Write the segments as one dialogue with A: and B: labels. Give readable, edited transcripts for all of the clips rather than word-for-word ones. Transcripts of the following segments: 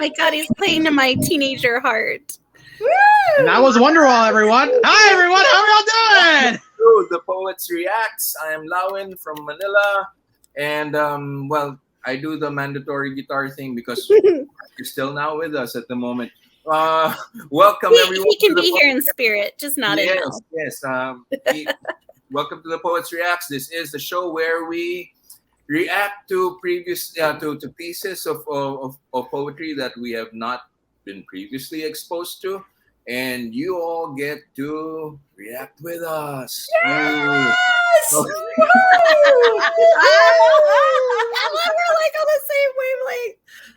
A: my God, he's playing to my teenager heart.
B: And that was Wonderwall, everyone. Hi, everyone. How are y'all doing?
C: The Poets Reacts. I am Lawin from Manila. And, I do the mandatory guitar thing because you're still not with us at the moment. Welcome, everyone.
A: He can be here in spirit, just not in mouth.
C: Yes. Welcome to the Poets Reacts. This is the show where we react to previous to pieces of poetry that we have not been previously exposed to, and you all get to react with us.
A: Yes!
C: Oh.
A: We're like on the same wavelength.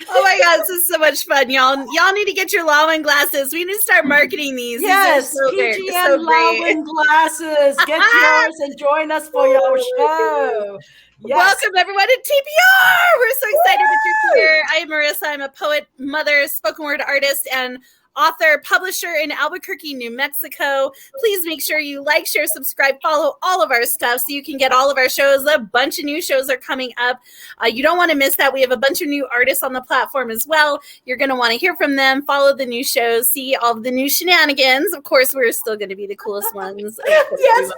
A: Oh my God, this is so much fun, y'all. Y'all need to get your Lawin glasses. We need to start marketing these.
D: Yes, PGN Lawin glasses. Get yours and join us for your show. Yes.
A: Welcome everyone to TPR. We're so excited that you're here. I am Marrisa. I'm a poet, mother, spoken word artist, and author, publisher in Albuquerque, New Mexico. Please make sure you like, share, subscribe, follow all of our stuff so you can get all of our shows. A bunch of new shows are coming up. You don't want to miss that. We have a bunch of new artists on the platform as well. You're going to want to hear from them, follow the new shows, see all of the new shenanigans. Of course, we're still going to be the coolest ones.
D: Yes, we are.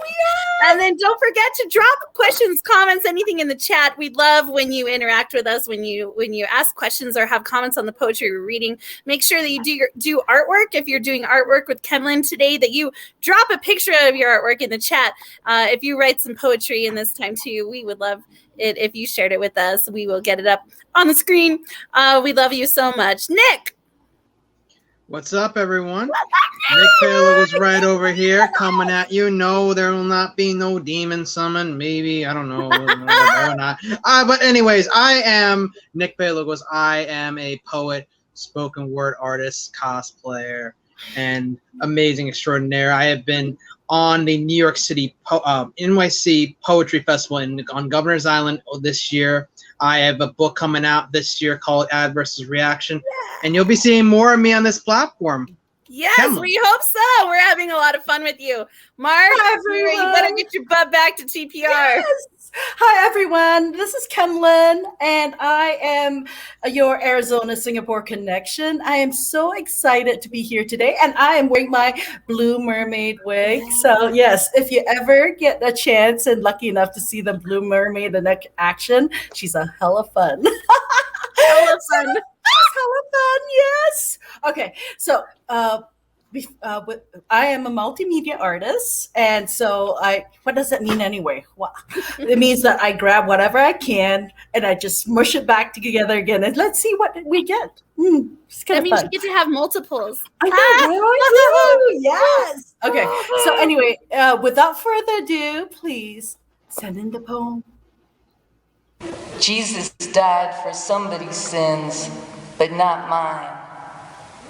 A: And then don't forget to drop questions, comments, anything in the chat. We'd love when you interact with us, when you ask questions or have comments on the poetry we're reading. Make sure that you do artwork. If you're doing artwork with Kemlyn today, that you drop a picture of your artwork in the chat. If you write some poetry in this time too, we would love it if you shared it with us. We will get it up on the screen. We love you so much. Nick.
B: What's up, everyone? Nick Taylor was right over here coming at you. No, there will not be no demon summon. Maybe, I don't know. Or not. But anyways, I am Nick Taylor. I am a poet, spoken word artist, cosplayer, and amazing extraordinaire. I have been on the New York City NYC Poetry Festival on Governor's Island this year. I have a book coming out this year called Ad versus Reaction, and you'll be seeing more of me on this platform.
A: Yes, we hope so. We're having a lot of fun with you. Mark, you better get your butt back to TPR.
D: Yes. Hi, everyone. This is Kemlyn, and I am your Arizona-Singapore connection. I am so excited to be here today, and I am wearing my Blue Mermaid wig. So, yes, if you ever get a chance and lucky enough to see the Blue Mermaid in action, she's a hell of fun.
A: Hell of fun.
D: Hella fun, yes. Okay, so I am a multimedia artist, and so what does that mean anyway? Well, it means that I grab whatever I can and I just mush it back together again, and let's see what we get. It's kind of fun.
A: You get to have multiples.
D: I know, yes. Okay, so anyway, without further ado, please send in the poem.
E: Jesus died for somebody's sins, but not mine.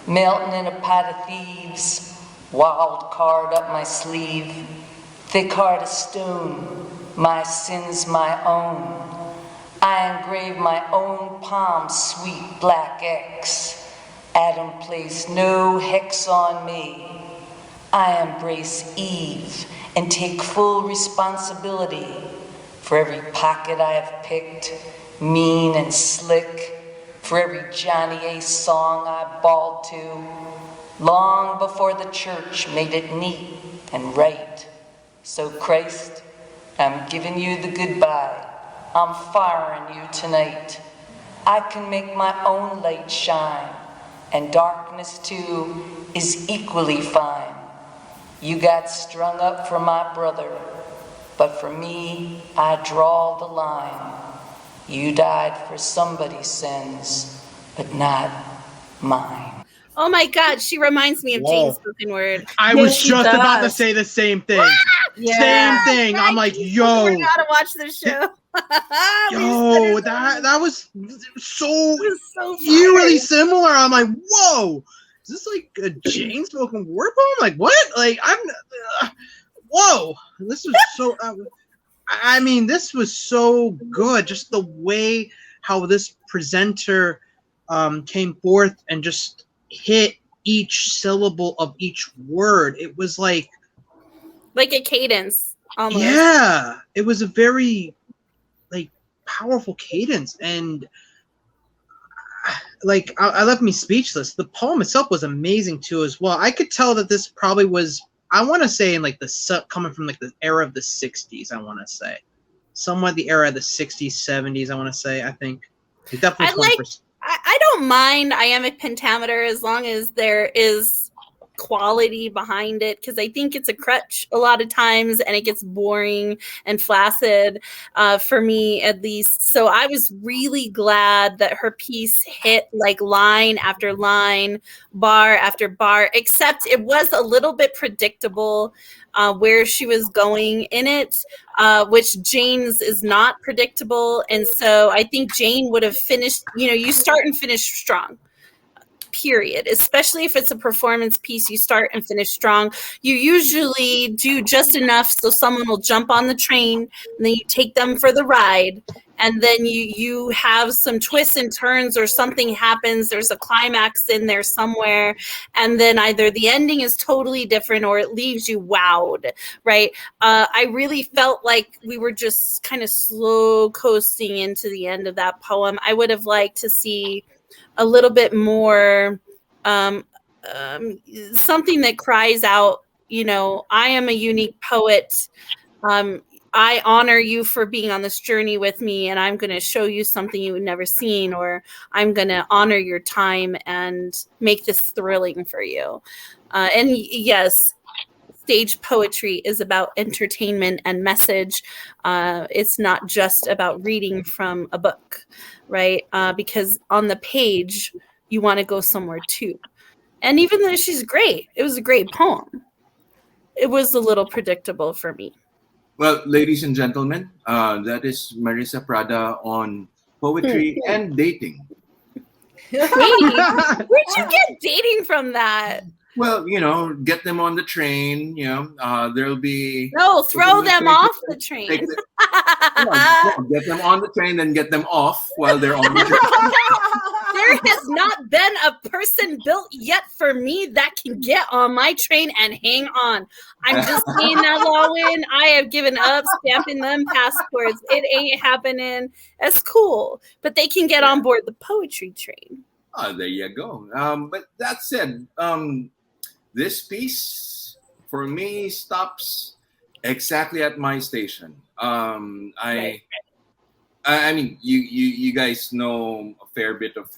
E: Melting in a pot of thieves, wild card up my sleeve, thick heart of stone, my sins my own. I engrave my own palm's sweet black X. Adam placed no hex on me. I embrace Eve and take full responsibility for every pocket I have picked, mean and slick, for every Johnny A song I bawled to, long before the church made it neat and right. So Christ, I'm giving you the goodbye. I'm firing you tonight. I can make my own light shine, and darkness too is equally fine. You got strung up for my brother, but for me, I draw the line. You died for somebody's sins, but not mine.
A: Oh my God, she reminds me of Jane's spoken word.
B: I was just about to say the same thing. Same thing. I'm like, yo.
A: We gotta watch this show.
B: Yo, that was so eerily similar. I'm like, whoa. Is this like a Jane spoken word poem? Like, what? Like, whoa. This was so... I mean, this was so good. Just the way how this presenter came forth and just hit each syllable of each word. It was like
A: a cadence. Almost.
B: Yeah, it was a very powerful cadence, and like I left me speechless. The poem itself was amazing too as well. I could tell that this probably was, I want to say, in like coming from like the era of the 60s. I want to say somewhat the era of the 60s, 70s. I want to say, I think it definitely 20%.
A: I don't mind iambic pentameter as long as there is quality behind it, because I think it's a crutch a lot of times and it gets boring and flaccid for me, at least. So I was really glad that her piece hit like line after line, bar after bar, except it was a little bit predictable where she was going in it, which Jane's is not predictable. And so I think Jane would have finished, you start and finish strong. Period. Especially if it's a performance piece, you start and finish strong. You usually do just enough so someone will jump on the train, and then you take them for the ride, and then you have some twists and turns, or something happens. There's a climax in there somewhere, and then either the ending is totally different or it leaves you wowed, right? I really felt like we were just kind of slow coasting into the end of that poem. I would have liked to see a little bit more something that cries out, I am a unique poet. I honor you for being on this journey with me, and I'm going to show you something you've never seen, or I'm going to honor your time and make this thrilling for you. And yes, stage poetry is about entertainment and message. It's not just about reading from a book, right? Because on the page, you want to go somewhere too. And even though she's great, it was a great poem. It was a little predictable for me.
C: Well, ladies and gentlemen, that is Marrisa Prada on poetry and dating.
A: Dating? Where'd you get dating from that?
C: Well, get them on the train. There'll be
A: throw them off the train.
C: Get them on the train, then get them off while they're on the train.
A: There has not been a person built yet for me that can get on my train and hang on. I'm just saying that, Lawin. I have given up stamping them passports. It ain't happening. That's cool, but they can get on board the poetry train.
C: Oh, there you go. But that said, this piece for me stops exactly at my station. I mean, you guys know a fair bit of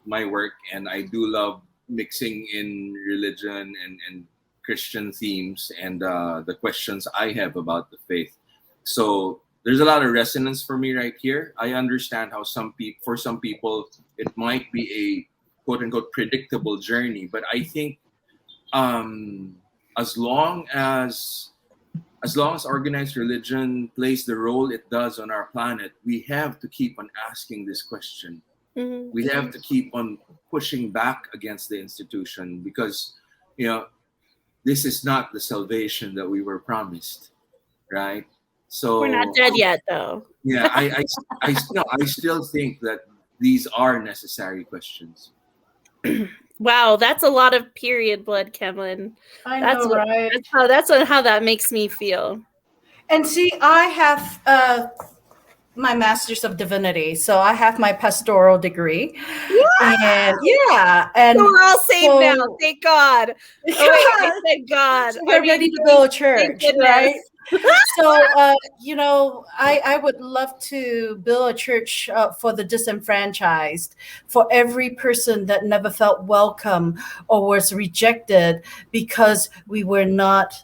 C: my work, and I do love mixing in religion and Christian themes and the questions I have about the faith. So there's a lot of resonance for me right here. I understand how for some people it might be a quote unquote predictable journey, but I think as long as organized religion plays the role it does on our planet, we have to keep on asking this question. Mm-hmm. We have to keep on pushing back against the institution, because this is not the salvation that we were promised, right? So
A: we're not dead yet, though.
C: Yeah, I still think that these are necessary questions.
A: Wow, that's a lot of period blood, Kemlyn.
D: I know, right?
A: That's how that makes me feel.
D: And see, I have my Master's of Divinity, so I have my pastoral degree. And and
A: so we're all saved now. Thank God. I said God.
D: We're ready to go to church, right? So, I would love to build a church for the disenfranchised, for every person that never felt welcome or was rejected because we were not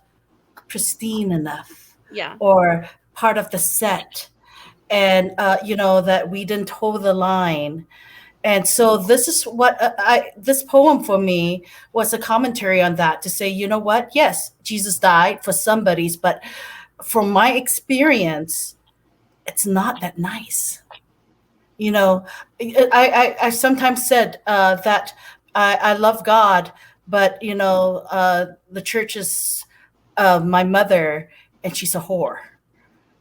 D: pristine enough, or part of the set, and that we didn't toe the line. And so this is what this poem for me was a commentary on that, to say, you know what? Yes, Jesus died for somebody's, but from my experience, it's not that nice. I sometimes said that I love God, but the church is my mother, and she's a whore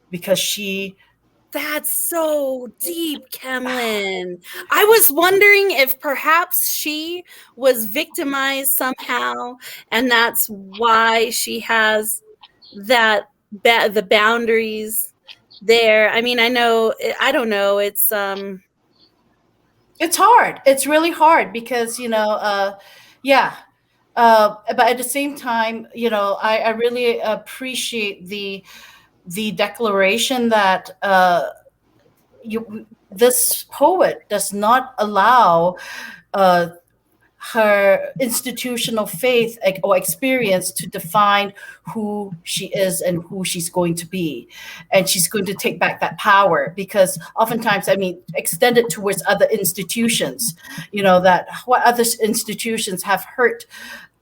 D: because she.
A: That's so deep, Kemlyn. I was wondering if perhaps she was victimized somehow, and that's why she has the boundaries there. I mean, I don't know. It's
D: It's hard. It's really hard because, yeah. But at the same time, I really appreciate the declaration that this poet does not allow uh, her institutional faith or experience to define who she is and who she's going to be. And she's going to take back that power because oftentimes, extend it towards other institutions, that what other institutions have hurt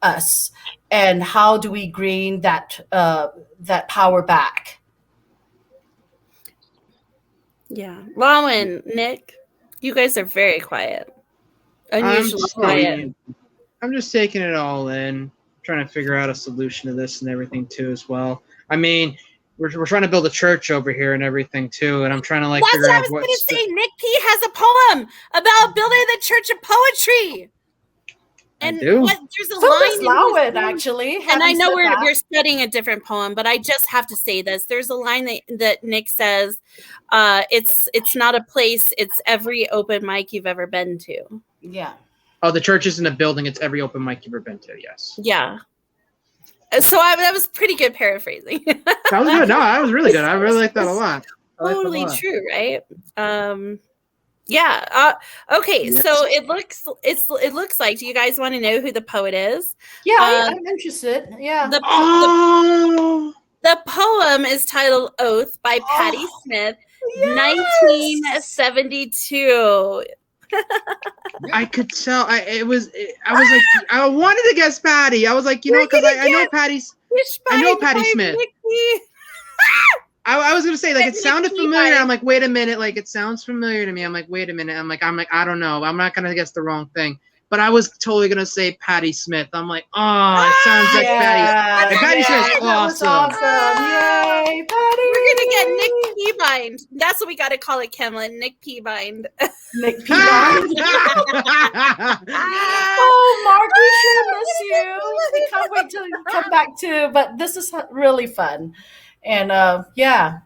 D: us and how do we gain that power back?
A: Yeah. Lawin, Nick, you guys are very quiet. Unusually quiet.
B: I'm just taking it all in, trying to figure out a solution to this and everything too as well. I mean, we're trying to build a church over here and everything too, and I'm trying to
A: That's
B: figure
A: what
B: out
A: I was going to say. Nick P has a poem about building the church of poetry. And there's a line
D: Lawin, actually.
A: And I know we're studying a different poem, but I just have to say this. There's a line that Nick says, it's not a place, it's every open mic you've ever been to.
D: Yeah.
B: Oh, the church isn't a building, it's every open mic you've ever been to, yes.
A: Yeah. So that was pretty good paraphrasing.
B: That was good. No, that was really good. I really like that a lot.
A: Totally true, right? Yeah. Okay. Yes. So it looks like. Do you guys want to know who the poet is?
D: Yeah, I'm interested. Yeah.
A: The poem is titled "Oath" by Patti Smith, yes! 1972.
B: I could tell. I was like, I wanted to guess Patti. I was like, because I know Patti's. I know Patti Smith. I was gonna say it sounded familiar. I'm like, wait a minute, it sounds familiar to me. I'm like, wait a minute. I'm like, I don't know. I'm not gonna guess the wrong thing. But I was totally gonna say Patti Smith. I'm like, it sounds like Patti. And Patti Smith's awesome.
D: Yay, Patti!
A: We're gonna get Nick Fishbein. That's what we gotta call it, Kemlyn. Nick Fishbein.
D: Nick Fishbein. Oh, Mark, we sure miss you. We can't wait till you come back too. But this is really fun. And yeah,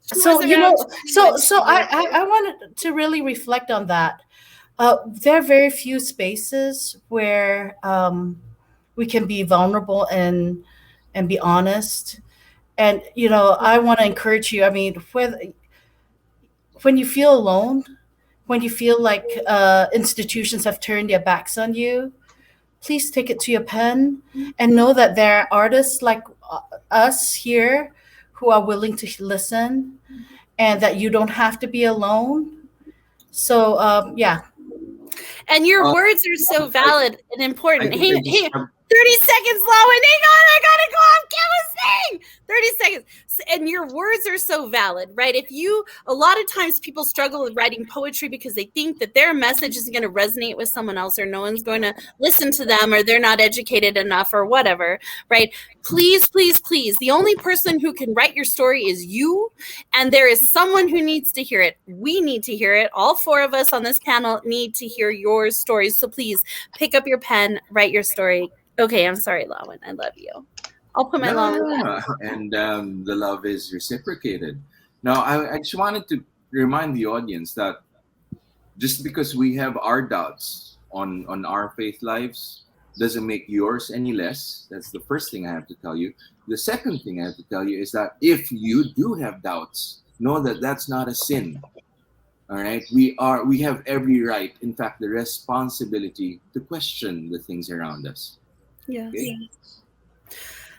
D: so I wanted to really reflect on that. There are very few spaces where we can be vulnerable and be honest. And I want to encourage you. I mean, when you feel alone, when you feel like institutions have turned their backs on you, please take it to your pen and know that there are artists like us here who are willing to listen, and that you don't have to be alone. So, yeah.
A: And your words are so valid and important. Hey, 30 seconds, Lawin. Hang on, I gotta go off Kevin's thing. 30 seconds. And your words are so valid, right? A lot of times people struggle with writing poetry because they think that their message isn't going to resonate with someone else, or no one's going to listen to them, or they're not educated enough, or whatever, right? Please, please, please. The only person who can write your story is you, and there is someone who needs to hear it. We need to hear it. All four of us on this panel need to hear your stories. So please pick up your pen, write your story. Okay, I'm sorry, Lawin. I love you. I'll put my Lawin down.
C: And the love is reciprocated. Now, I just wanted to remind the audience that just because we have our doubts on our faith lives doesn't make yours any less. That's the first thing I have to tell you. The second thing I have to tell you is that if you do have doubts, know that that's not a sin. All right, we have every right, in fact, the responsibility to question the things around us.
A: Yes. Okay?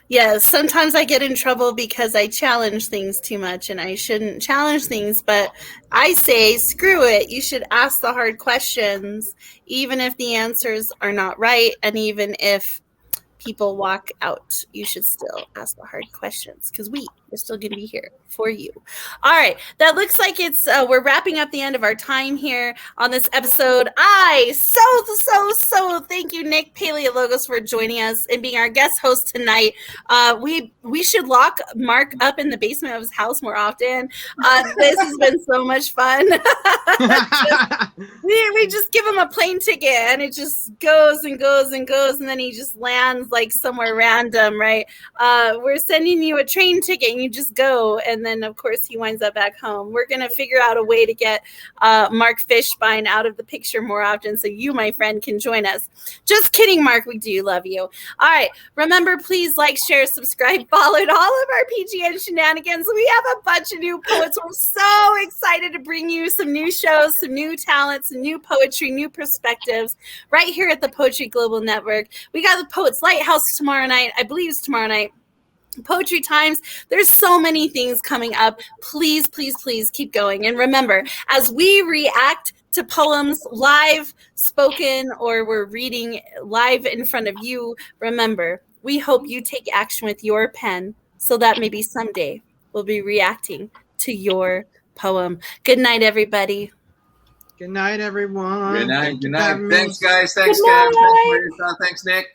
A: Yes, sometimes I get in trouble because I challenge things too much, and I shouldn't challenge things, but I say, screw it. You should ask the hard questions, even if the answers are not right, and even if people walk out, you should still ask the hard questions, because we're still going to be here for you. All right, that looks like we're wrapping up the end of our time here on this episode. So thank you, Nick Paleologos, for joining us and being our guest host tonight. We should lock Mark up in the basement of his house more often. This has been so much fun. we just give him a plane ticket, and it just goes and goes and goes, and then he just lands like somewhere random, right? We're sending you a train ticket and you just go. And then, of course, he winds up back home. We're going to figure out a way to get Mark Fishbein out of the picture more often so you, my friend, can join us. Just kidding, Mark. We do love you. All right. Remember, please like, share, subscribe, follow to all of our PGN shenanigans. We have a bunch of new poets. We're so excited to bring you some new shows, some new talents, some new poetry, new perspectives right here at the Poetry Global Network. We got the Poets Lighthouse tomorrow night. I believe it's tomorrow night. Poetry Times. There's so many things coming up. Please, please, please keep going. And remember, as we react to poems live spoken or we're reading live in front of you, remember, we hope you take action with your pen so that maybe someday we'll be reacting to your poem. Good night, everybody.
B: Good night, everyone.
C: Good night.
B: Thank you
C: Good
B: for
C: night.
B: having me.
C: Thanks, guys. Thanks,
D: Good
C: Cam.
D: night.
C: Thanks, Marrisa. Thanks, Nick.